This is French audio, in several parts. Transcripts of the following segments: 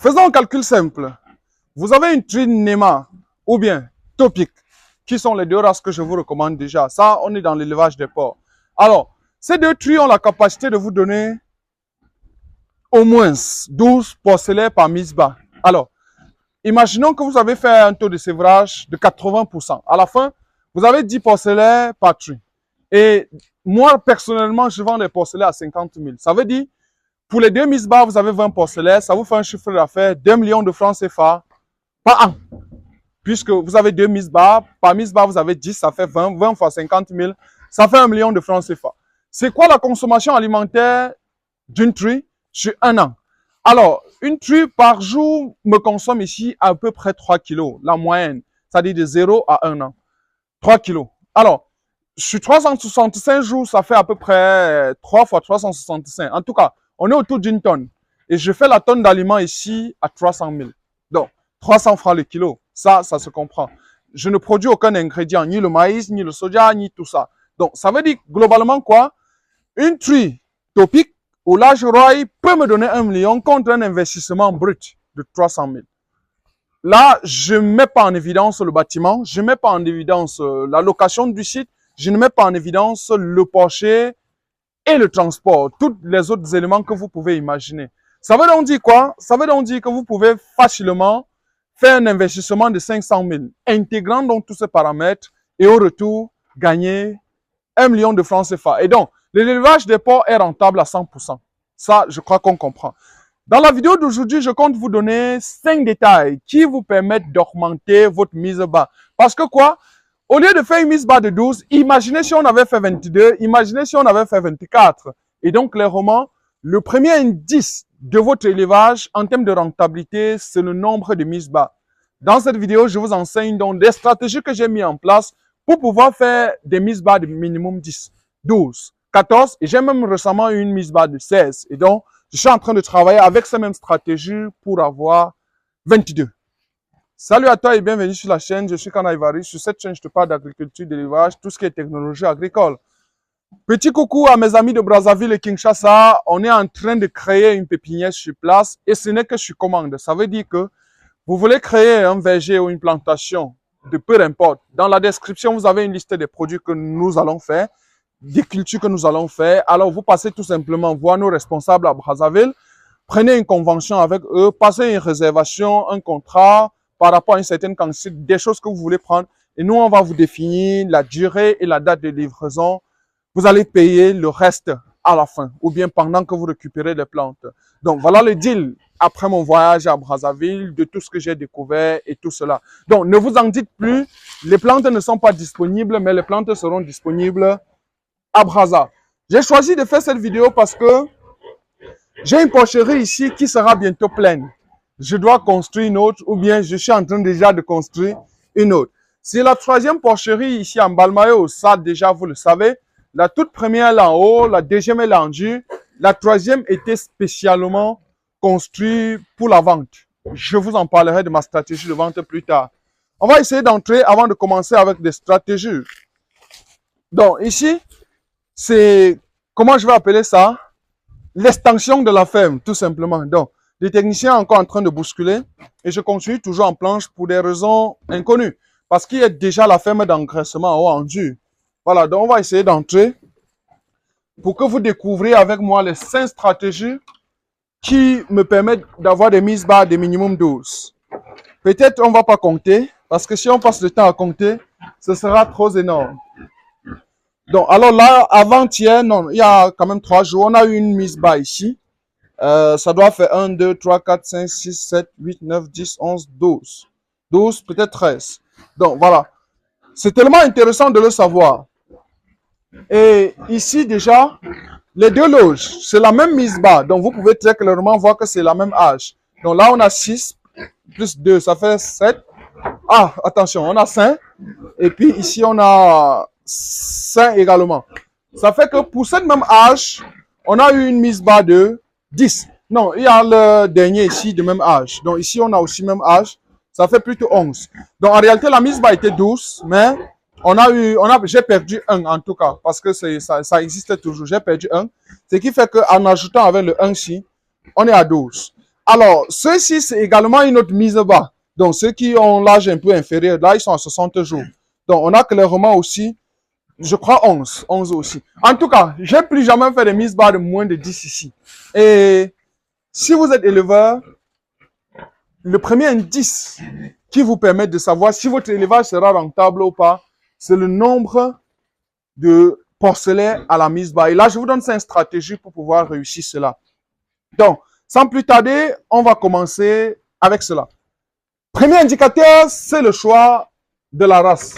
Faisons un calcul simple. Vous avez une truie Nema ou bien Topic, qui sont les deux races que je vous recommande déjà. Ça, on est dans l'élevage des porcs. Alors, ces deux truies ont la capacité de vous donner au moins 12 porcelets par mise bas. Alors, imaginons que vous avez fait un taux de sévrage de 80%. À la fin, vous avez 10 porcelets par truie. Et moi, personnellement, je vends les porcelets à 50 000. Ça veut dire, pour les deux mises bas, vous avez 20 porcelets. Ça vous fait un chiffre d'affaires d'1 million de francs CFA par an. Puisque vous avez deux mises bas, par mise bas, vous avez 10, ça fait 20, 20 fois 50 000, ça fait 1 million de francs CFA. C'est quoi la consommation alimentaire d'une truie sur un an? Alors, une truie par jour me consomme ici à peu près 3 kilos, la moyenne, c'est-à-dire de 0 à 1 an. 3 kilos. Alors, sur 365 jours, ça fait à peu près 3 fois 365. En tout cas, on est autour d'une tonne. Et je fais la tonne d'aliments ici à 300 000. Donc, 300 francs le kilo. Ça se comprend. Je ne produis aucun ingrédient, ni le maïs, ni le soja, ni tout ça. Donc, ça veut dire globalement quoi? Une truie Topic au large roy peut me donner 1 million contre un investissement brut de 300 000. Là, je ne mets pas en évidence le bâtiment, je ne mets pas en évidence la location du site, je ne mets pas en évidence le porcher et le transport, tous les autres éléments que vous pouvez imaginer. Ça veut donc dire quoi? Ça veut donc dire que vous pouvez facilement faire un investissement de 500 000, intégrant donc tous ces paramètres et au retour, gagner 1 million de francs CFA. Et donc, l'élevage des porcs est rentable à 100%. Ça, je crois qu'on comprend. Dans la vidéo d'aujourd'hui, je compte vous donner 5 détails qui vous permettent d'augmenter votre mise bas. Parce que quoi? Au lieu de faire une mise bas de 12, imaginez si on avait fait 22, imaginez si on avait fait 24. Et donc, clairement, le premier indice de votre élevage en termes de rentabilité, c'est le nombre de mises bas. Dans cette vidéo, je vous enseigne donc des stratégies que j'ai mis en place pour pouvoir faire des mises bas de minimum 10, 12, 14 et j'ai même récemment eu une mise bas de 16. Et donc, je suis en train de travailler avec ces mêmes stratégies pour avoir 22. Salut à toi et bienvenue sur la chaîne. Je suis Kana Ivari. Sur cette chaîne, je te parle d'agriculture, d'élevage, tout ce qui est technologie agricole. Petit coucou à mes amis de Brazzaville et Kinshasa. On est en train de créer une pépinière sur place et ce n'est que sur commande. Ça veut dire que vous voulez créer un verger ou une plantation de peu importe. Dans la description, vous avez une liste des produits que nous allons faire, des cultures que nous allons faire. Alors, vous passez tout simplement voir nos responsables à Brazzaville, prenez une convention avec eux, passez une réservation, un contrat par rapport à une certaine quantité, des choses que vous voulez prendre. Et nous, on va vous définir la durée et la date de livraison. Vous allez payer le reste à la fin ou bien pendant que vous récupérez les plantes. Donc, voilà le deal après mon voyage à Brazzaville, de tout ce que j'ai découvert et tout cela. Donc, ne vous en dites plus, les plantes ne sont pas disponibles, mais les plantes seront disponibles à Brazza. J'ai choisi de faire cette vidéo parce que j'ai une porcherie ici qui sera bientôt pleine. Je dois construire une autre ou bien je suis en train déjà de construire une autre. C'est la troisième porcherie ici en Balmayo, ça déjà vous le savez. La toute première là en haut, la deuxième est là en dur. La troisième était spécialement construite pour la vente. Je vous en parlerai de ma stratégie de vente plus tard. On va essayer d'entrer avant de commencer avec des stratégies. Donc ici, c'est, comment je vais appeler ça? L'extension de la ferme, tout simplement. Donc, les techniciens sont encore en train de bousculer et je continue toujours en planche pour des raisons inconnues. Parce qu'il y a déjà la ferme d'engraissement en haut en dur. Voilà, donc on va essayer d'entrer pour que vous découvriez avec moi les 5 stratégies qui me permettent d'avoir des mises bas de minimum 12. Peut-être on ne va pas compter, parce que si on passe le temps à compter, ce sera trop énorme. Donc, alors là, avant-hier, non, il y a quand même 3 jours, on a eu une mise bas ici. Ça doit faire 1, 2, 3, 4, 5, 6, 7, 8, 9, 10, 11, 12. 12, peut-être 13. Donc, voilà. C'est tellement intéressant de le savoir. Et ici, déjà, les deux loges, c'est la même mise bas. Donc, vous pouvez très clairement voir que c'est la même âge. Donc, là, on a 6 plus 2, ça fait 7. Ah, attention, on a 5. Et puis, ici, on a 5 également. Ça fait que pour cette même âge, on a eu une mise bas de 10. Non, il y a le dernier ici de même âge. Donc, ici, on a aussi même âge. Ça fait plutôt 11. Donc, en réalité, la mise bas était 12, mais j'ai perdu 1 en tout cas, parce que ça existe toujours. J'ai perdu 1. Ce qui fait qu'en ajoutant avec le 1 ici, on est à 12. Alors, ceux-ci, c'est également une autre mise bas. Donc, ceux qui ont l'âge un peu inférieur, là, ils sont à 60 jours. Donc, on a clairement aussi, je crois, 11 aussi. En tout cas, j'ai plus jamais fait de mise bas de moins de 10 ici. Et si vous êtes éleveur, le premier indice qui vous permet de savoir si votre élevage sera rentable ou pas, c'est le nombre de porcelets à la mise bas. Et là, je vous donne 5 stratégies pour pouvoir réussir cela. Donc, sans plus tarder, on va commencer avec cela. Premier indicateur, c'est le choix de la race.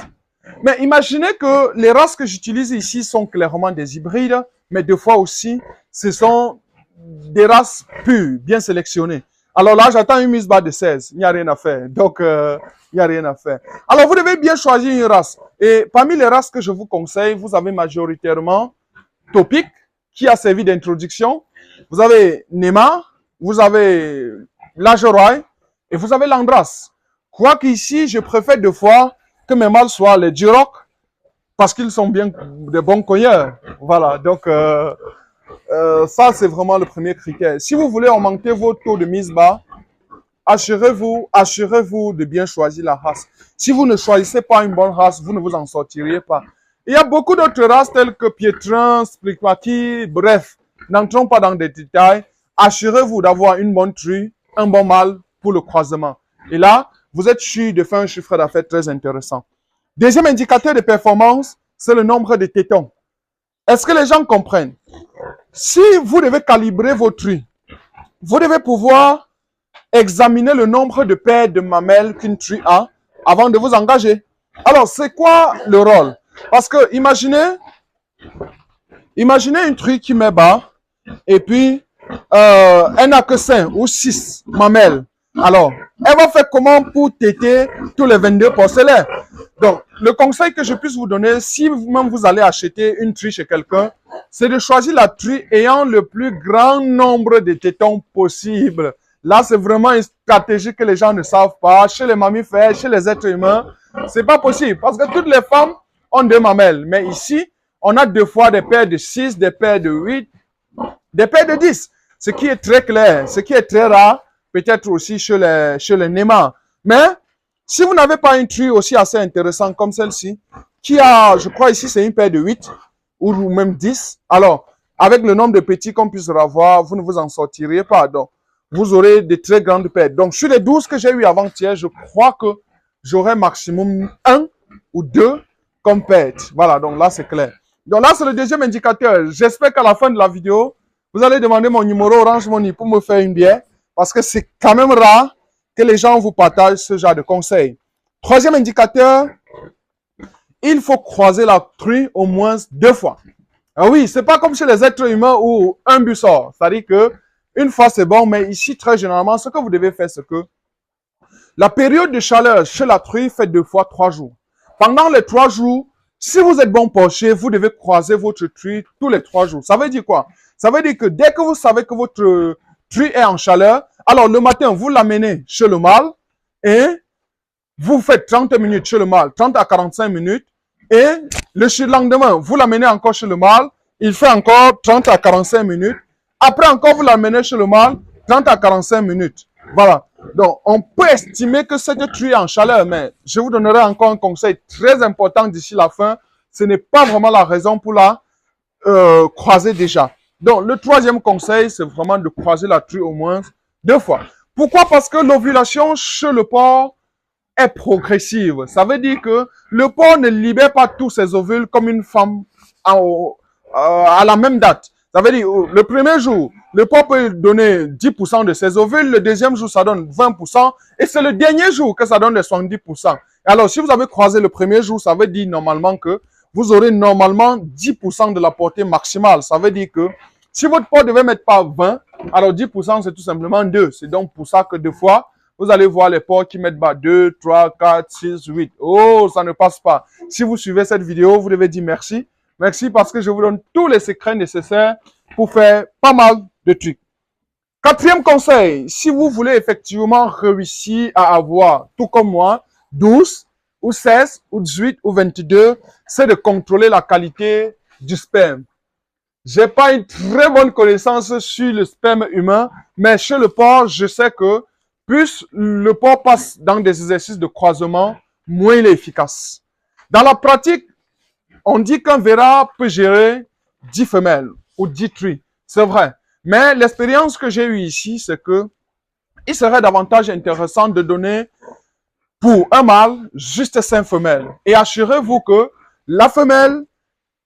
Mais imaginez que les races que j'utilise ici sont clairement des hybrides, mais des fois aussi, ce sont des races pures, bien sélectionnées. Alors là, j'attends une mise bas de 16. Il n'y a rien à faire. Donc, il n'y a rien à faire. Alors, vous devez bien choisir une race. Et parmi les races que je vous conseille, vous avez majoritairement Topic, qui a servi d'introduction. Vous avez Nema, vous avez Lageroy et vous avez Landras. Quoique ici, je préfère deux fois que mes mâles soient les Duroc parce qu'ils sont bien de bons cogneurs. Voilà, donc ça, c'est vraiment le premier critère. Si vous voulez augmenter vos taux de mise bas, assurez-vous de bien choisir la race. Si vous ne choisissez pas une bonne race, vous ne vous en sortirez pas. Il y a beaucoup d'autres races telles que Pietrin, Spliquaki, bref, n'entrons pas dans des détails. Assurez-vous d'avoir une bonne truie, un bon mâle pour le croisement. Et là, vous êtes sûr de faire un chiffre d'affaires très intéressant. Deuxième indicateur de performance, c'est le nombre de tétons. Est-ce que les gens comprennent? Si vous devez calibrer vos truies, vous devez pouvoir examiner le nombre de paires de mamelles qu'une truie a avant de vous engager. Alors, c'est quoi le rôle? Parce que imaginez une truie qui met bas et puis elle n'a que 5 ou 6 mamelles. Alors, elle va faire comment pour téter tous les 22 porcelets? Donc, le conseil que je puisse vous donner, si vous-même vous allez acheter une truie chez quelqu'un, c'est de choisir la truie ayant le plus grand nombre de tétons possible. Là, c'est vraiment une stratégie que les gens ne savent pas. Chez les mammifères, chez les êtres humains, c'est pas possible. Parce que toutes les femmes ont 2 mamelles. Mais ici, on a 2 fois des paires de 6, des paires de 8, des paires de 10. Ce qui est très clair, ce qui est très rare, peut-être aussi chez les Nema. Mais, si vous n'avez pas une truie aussi assez intéressante comme celle-ci, qui a, je crois ici, c'est une paire de 8 ou même 10. Alors, avec le nombre de petits qu'on puisse avoir, vous ne vous en sortirez pas. Donc, vous aurez de très grandes paires. Donc, sur les 12 que j'ai eu avant-hier, je crois que j'aurai maximum 1 ou 2 comme paires. Voilà, donc là, c'est clair. Donc là, c'est le deuxième indicateur. J'espère qu'à la fin de la vidéo, vous allez demander mon numéro Orange Money pour me faire une bière. Parce que c'est quand même rare que les gens vous partagent ce genre de conseils. Troisième indicateur, il faut croiser la truie au moins 2 fois. Ah oui, c'est pas comme chez les êtres humains où un but sort. C'est-à-dire que une fois c'est bon, mais ici très généralement, ce que vous devez faire, c'est que la période de chaleur chez la truie fait 2 fois 3 jours. Pendant les 3 jours, si vous êtes bon porcher, vous devez croiser votre truie tous les 3 jours. Ça veut dire quoi? Ça veut dire que dès que vous savez que votre truie est en chaleur, alors le matin, vous l'amenez chez le mâle et vous faites 30 minutes chez le mâle, 30 à 45 minutes. Et le lendemain, vous l'amenez encore chez le mâle, il fait encore 30 à 45 minutes. Après encore, vous l'amenez chez le mâle, 30 à 45 minutes. Voilà. Donc, on peut estimer que cette truie est en chaleur, mais je vous donnerai encore un conseil très important d'ici la fin. Ce n'est pas vraiment la raison pour la croiser déjà. Donc, le troisième conseil, c'est vraiment de croiser la truie au moins 2 fois. Pourquoi? Parce que l'ovulation chez le porc est progressive. Ça veut dire que le porc ne libère pas tous ses ovules comme une femme à la même date. Ça veut dire, le premier jour, le porc peut donner 10% de ses ovules, le deuxième jour, ça donne 20%, et c'est le dernier jour que ça donne les 70%. Alors, si vous avez croisé le premier jour, ça veut dire normalement que vous aurez normalement 10% de la portée maximale. Ça veut dire que si votre porc devait mettre pas 20, alors 10% c'est tout simplement 2. C'est donc pour ça que des fois, vous allez voir les porcs qui mettent bas 2, 3, 4, 6, 8. Oh, ça ne passe pas. Si vous suivez cette vidéo, vous devez dire merci. Merci parce que je vous donne tous les secrets nécessaires pour faire pas mal de trucs. Quatrième conseil, si vous voulez effectivement réussir à avoir, tout comme moi, 12 ou 16 ou 18 ou 22, c'est de contrôler la qualité du sperme. J'ai pas une très bonne connaissance sur le sperme humain, mais chez le porc, je sais que plus le porc passe dans des exercices de croisement, moins il est efficace. Dans la pratique, on dit qu'un verra peut gérer 10 femelles ou 10 truies. C'est vrai. Mais l'expérience que j'ai eue ici, c'est que il serait davantage intéressant de donner pour un mâle juste 5 femelles. Et assurez-vous que la femelle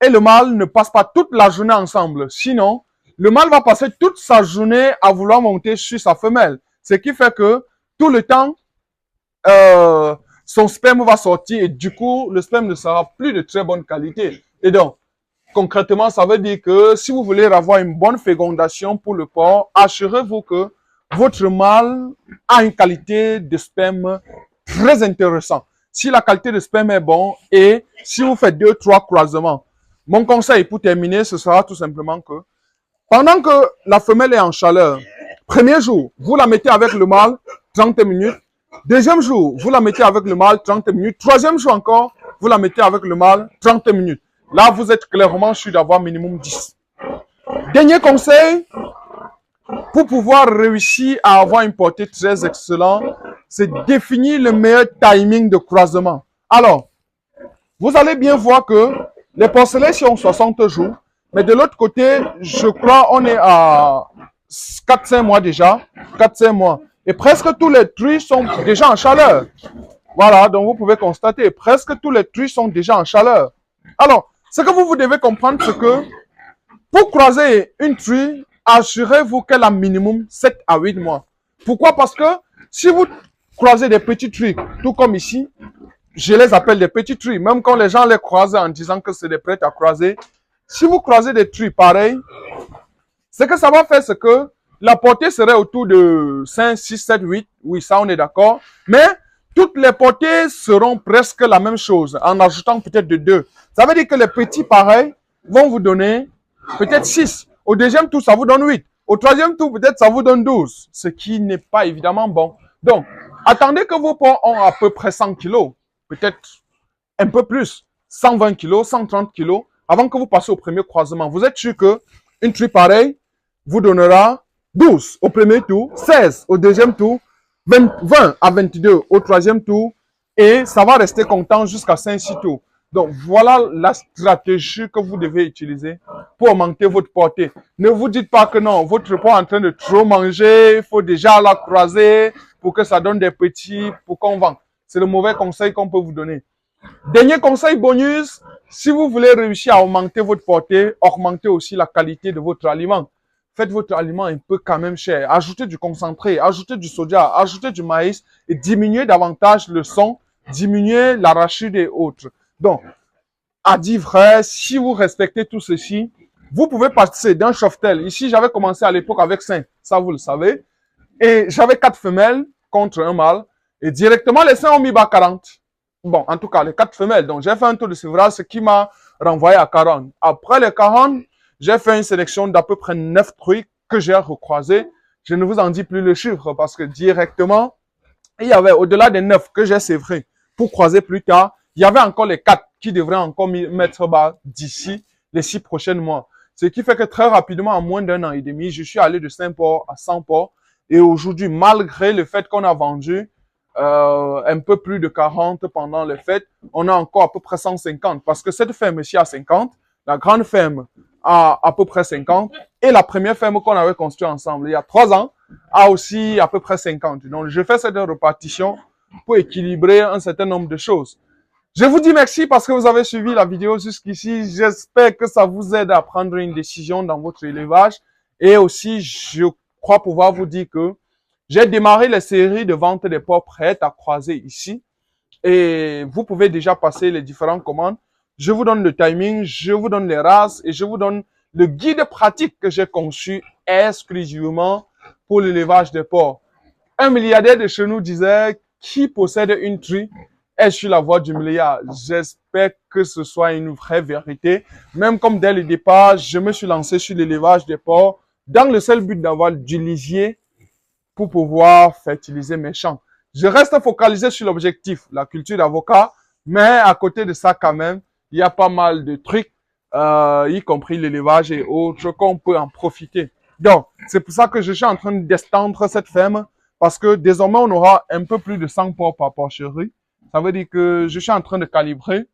et le mâle ne passent pas toute la journée ensemble. Sinon, le mâle va passer toute sa journée à vouloir monter sur sa femelle. Ce qui fait que tout le temps, son sperme va sortir et du coup, le sperme ne sera plus de très bonne qualité. Et donc, concrètement, ça veut dire que si vous voulez avoir une bonne fécondation pour le porc, assurez-vous que votre mâle a une qualité de sperme très intéressante. Si la qualité de sperme est bonne et si vous faites 2-3 croisements, mon conseil pour terminer, ce sera tout simplement que pendant que la femelle est en chaleur, premier jour, vous la mettez avec le mâle 30 minutes. Deuxième jour, vous la mettez avec le mâle 30 minutes. Troisième jour encore, vous la mettez avec le mâle 30 minutes. Là, vous êtes clairement sûr d'avoir minimum 10. Dernier conseil, pour pouvoir réussir à avoir une portée très excellente, c'est définir le meilleur timing de croisement. Alors, vous allez bien voir que les porcelets sont 60 jours, mais de l'autre côté, je crois on est à 4-5 mois déjà, 4-5 mois. Et presque tous les truies sont déjà en chaleur. Voilà, donc vous pouvez constater, presque tous les truies sont déjà en chaleur. Alors, ce que vous devez comprendre, c'est que pour croiser une truie, assurez-vous qu'elle a minimum 7 à 8 mois. Pourquoi? Parce que si vous croisez des petits truies, tout comme ici, je les appelle des petits truies, même quand les gens les croisent en disant que c'est des prêts à croiser. Si vous croisez des truies pareilles, ce que ça va faire, c'est que la portée serait autour de 5, 6, 7, 8. Oui, ça, on est d'accord. Mais toutes les portées seront presque la même chose, en ajoutant peut-être de 2. Ça veut dire que les petits pareils vont vous donner peut-être 6. Au deuxième tour, ça vous donne 8. Au troisième tour, peut-être ça vous donne 12. Ce qui n'est pas évidemment bon. Donc, attendez que vos porcs ont à peu près 100 kilos. Peut-être un peu plus. 120 kilos, 130 kilos. Avant que vous passiez au premier croisement. Vous êtes sûr que une truie pareille vous donnera 12 au premier tour, 16 au deuxième tour, 20 à 22 au troisième tour. Et ça va rester comptant jusqu'à 5-6 tours. Donc, voilà la stratégie que vous devez utiliser pour augmenter votre portée. Ne vous dites pas que non, votre porc est en train de trop manger, il faut déjà la croiser pour que ça donne des petits, pour qu'on vende. C'est le mauvais conseil qu'on peut vous donner. Dernier conseil bonus, si vous voulez réussir à augmenter votre portée, augmentez aussi la qualité de votre aliment. Faites votre aliment un peu quand même cher. Ajoutez du concentré, ajoutez du soja, ajoutez du maïs et diminuez davantage le son, diminuez l'arachide et autres. Donc, à dire vrai, si vous respectez tout ceci, vous pouvez passer d'un chauvetel. Ici, j'avais commencé à l'époque avec 5, ça vous le savez. Et j'avais 4 femelles contre un mâle. Et directement, les 5 ont mis bas 40. Bon, en tout cas, les 4 femelles. Donc, j'ai fait un taux de sévrage, ce qui m'a renvoyé à 40. Après les 40, j'ai fait une sélection d'à peu près 9 trucs que j'ai recroisés. Je ne vous en dis plus le chiffre parce que directement, il y avait au-delà des 9 que j'ai sévrés pour croiser plus tard. Il y avait encore les 4 qui devraient encore mettre bas d'ici les 6 prochains mois. Ce qui fait que très rapidement, en moins d'un an et demi, je suis allé de 5 porcs à 100 porcs. Et aujourd'hui, malgré le fait qu'on a vendu un peu plus de 40 pendant les fêtes, on a encore à peu près 150. Parce que cette ferme-ci a 50, la grande ferme a à peu près 50, et la première ferme qu'on avait construite ensemble il y a 3 ans a aussi à peu près 50. Donc, je fais cette répartition pour équilibrer un certain nombre de choses. Je vous dis merci parce que vous avez suivi la vidéo jusqu'ici. J'espère que ça vous aide à prendre une décision dans votre élevage. Et aussi, je crois pouvoir vous dire que j'ai démarré les séries de vente des porcs prêts à croiser ici. Et vous pouvez déjà passer les différentes commandes. Je vous donne le timing, je vous donne les races et je vous donne le guide pratique que j'ai conçu exclusivement pour l'élevage des porcs. Un milliardaire de chez nous disait, qui possède une truie est sur la voie du milliard. J'espère que ce soit une vraie vérité. Même comme dès le départ, je me suis lancé sur l'élevage des porcs dans le seul but d'avoir du lisier pour pouvoir fertiliser mes champs. Je reste focalisé sur l'objectif, la culture d'avocat, mais à côté de ça quand même, il y a pas mal de trucs y compris l'élevage et autres, qu'on peut en profiter. Donc, c'est pour ça que je suis en train d'estendre cette ferme, parce que désormais, on aura un peu plus de 100 porcs par porcherie. Ça veut dire que je suis en train de calibrer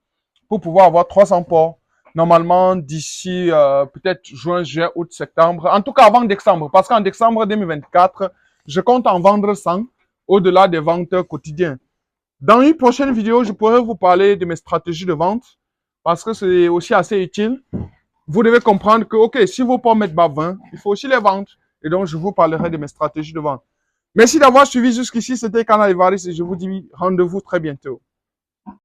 pour pouvoir avoir 300 porcs. Normalement, d'ici peut-être juin, juillet, août, septembre. En tout cas, avant décembre. Parce qu'en décembre 2024, je compte en vendre 100 au-delà des ventes quotidiennes. Dans une prochaine vidéo, je pourrais vous parler de mes stratégies de vente parce que c'est aussi assez utile. Vous devez comprendre que, OK, si vos pommes mettent bas 20, il faut aussi les vendre. Et donc, je vous parlerai de mes stratégies de vente. Merci d'avoir suivi jusqu'ici. C'était Canal Évariste et je vous dis rendez-vous très bientôt.